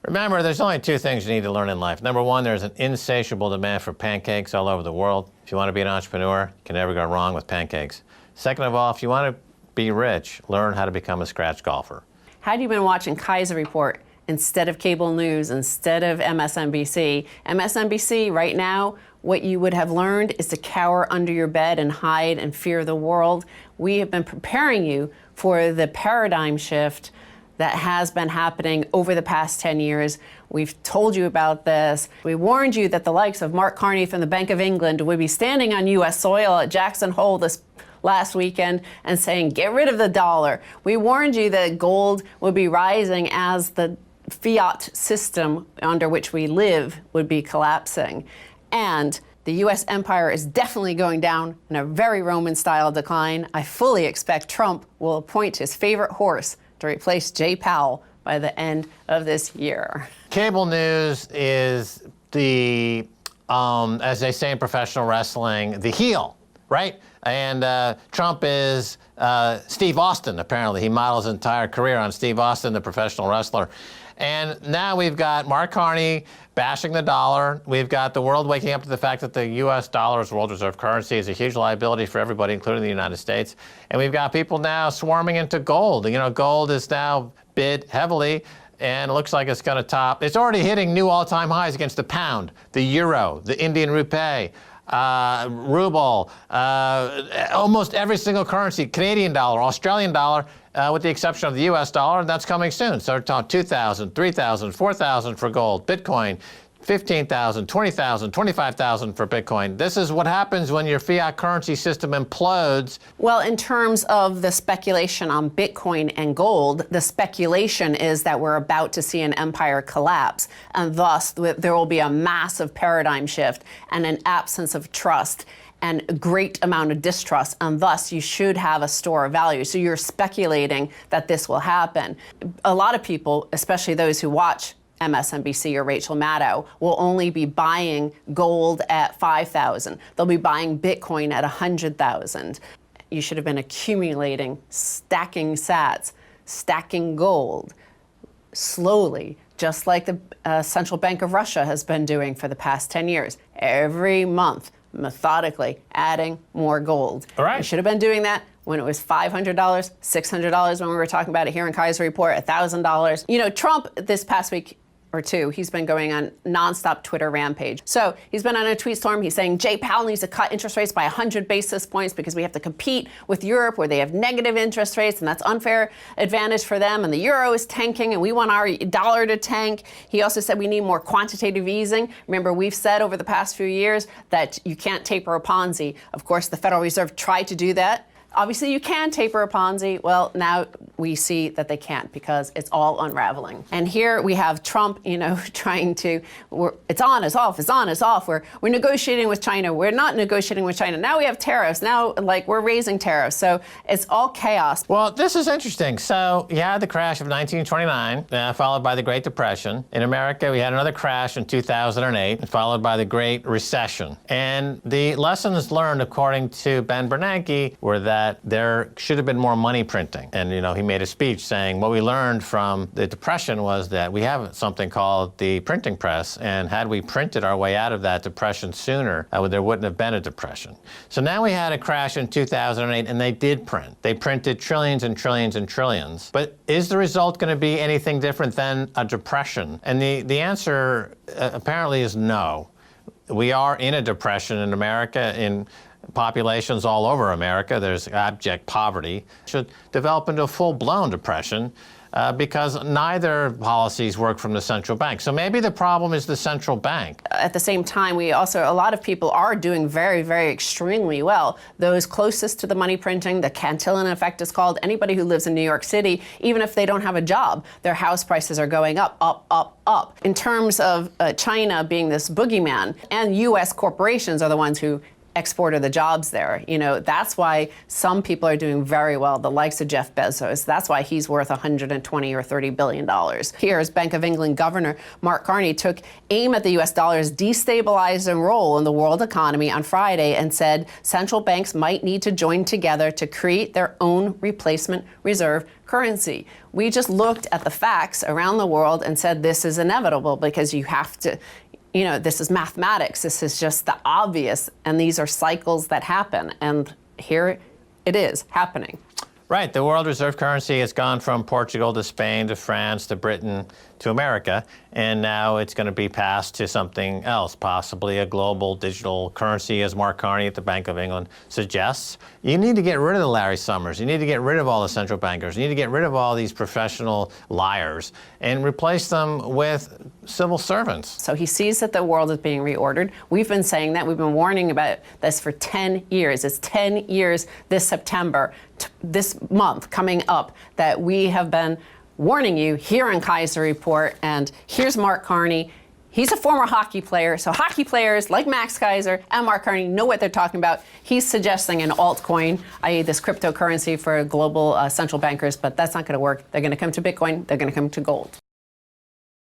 Remember, there's only two things you need to learn in life. Number one, there's an insatiable demand for pancakes all over the world. If you want to be an entrepreneur, you can never go wrong with pancakes. Second of all, if you want to be rich, learn how to become a scratch golfer. Had you been watching Keiser Report instead of cable news, instead of MSNBC? MSNBC, right now, what you would have learned is to cower under your bed and hide and fear the world. We have been preparing you for the paradigm shift that has been happening over the past 10 years. We've told you about this. We warned you that the likes of Mark Carney from the Bank of England would be standing on U.S. soil at Jackson Hole this last weekend and saying, get rid of the dollar. We warned you that gold would be rising as the fiat system under which we live would be collapsing. And the U.S. empire is definitely going down in a very Roman-style decline. I fully expect Trump will appoint his favorite horse to replace Jay Powell by the end of this year. Cable news is the, as they say in professional wrestling, the heel, right? And Trump is Steve Austin, apparently. He models his entire career on Steve Austin, the professional wrestler. And now we've got Mark Carney bashing the dollar. We've got the world waking up to the fact that the U.S. dollar as world reserve currency is a huge liability for everybody, including the United States. And we've got people now swarming into gold. You know, gold is now bid heavily, and it looks like it's going to top. It's already hitting new all-time highs against the pound, the euro, the Indian rupee, ruble, almost every single currency, Canadian dollar, Australian dollar, with the exception of the U.S. dollar, and that's coming soon. So we're talking 2,000, 3,000, 4,000 for gold, Bitcoin, 15,000, 20,000, 25,000 for Bitcoin. This is what happens when your fiat currency system implodes. Well, in terms of the speculation on Bitcoin and gold, the speculation is that we're about to see an empire collapse, and thus there will be a massive paradigm shift and an absence of trust and a great amount of distrust, and thus you should have a store of value. So you're speculating that this will happen. A lot of people, especially those who watch MSNBC or Rachel Maddow, will only be buying gold at 5,000. They'll be buying Bitcoin at 100,000. You should have been accumulating, stacking sats, stacking gold slowly, just like the Central Bank of Russia has been doing for the past 10 years. Every month, methodically adding more gold. All right. You should have been doing that when it was $500, $600 when we were talking about it here in Keiser Report, $1,000. You know, Trump this past week or two, he's been going on nonstop Twitter rampage. So he's been on a tweet storm. He's saying Jay Powell needs to cut interest rates by 100 basis points because we have to compete with Europe where they have negative interest rates, and that's unfair advantage for them. And the euro is tanking, and we want our dollar to tank. He also said we need more quantitative easing. Remember, we've said over the past few years that you can't taper a Ponzi. Of course, the Federal Reserve tried to do that. Obviously, you can taper a Ponzi. Well, now we see that they can't because it's all unraveling. And here we have Trump, you know, trying to, it's on, it's off, it's on, it's off. We're negotiating with China. We're not negotiating with China. Now we have tariffs. Now, like, we're raising tariffs. So it's all chaos. Well, this is interesting. So you had the crash of 1929, followed by the Great Depression. In America, we had another crash in 2008, followed by the Great Recession. And the lessons learned, according to Ben Bernanke, were that there should have been more money printing. And, you know, he made a speech saying what we learned from the Depression was that we have something called the printing press, and had we printed our way out of that depression sooner, there wouldn't have been a depression. So now we had a crash in 2008, and they did print. They printed trillions and trillions and trillions. But is the result going to be anything different than a depression? And the answer apparently is no. We are in a depression in America, in populations all over America. There's abject poverty. Should develop into a full-blown depression because neither policies work from the central bank. So maybe the problem is the central bank. At the same time, a lot of people are doing very, very extremely well. Those closest to the money printing, the Cantillon effect is called. Anybody who lives in New York City, even if they don't have a job, their house prices are going up, up, up, up. In terms of China being this boogeyman, and U.S. corporations are the ones who exporter the jobs there. That's why some people are doing very well, the likes of Jeff Bezos. That's why he's worth $120 or $30 billion. Here's Bank of England Governor Mark Carney took aim at the U.S. dollar's destabilizing role in the world economy on Friday and said central banks might need to join together to create their own replacement reserve currency. We just looked at the facts around the world and said this is inevitable because you have to, this is mathematics. This is just the obvious. And these are cycles that happen. And here it is happening. Right. The world reserve currency has gone from Portugal to Spain to France to Britain to America, and now it's going to be passed to something else, possibly a global digital currency, as Mark Carney at the Bank of England suggests. You need to get rid of the Larry Summers. You need to get rid of all the central bankers. You need to get rid of all these professional liars and replace them with civil servants. So he sees that the world is being reordered. We've been saying that. We've been warning about this for 10 years. It's 10 years this September, this month coming up, that we have been warning you here on Keiser Report. And here's Mark Carney. He's a former hockey player, so hockey players like Max Keiser and Mark Carney know what they're talking about. He's suggesting an altcoin, i.e. this cryptocurrency for global central bankers, but that's not going to work. They're going to come to Bitcoin. They're going to come to gold.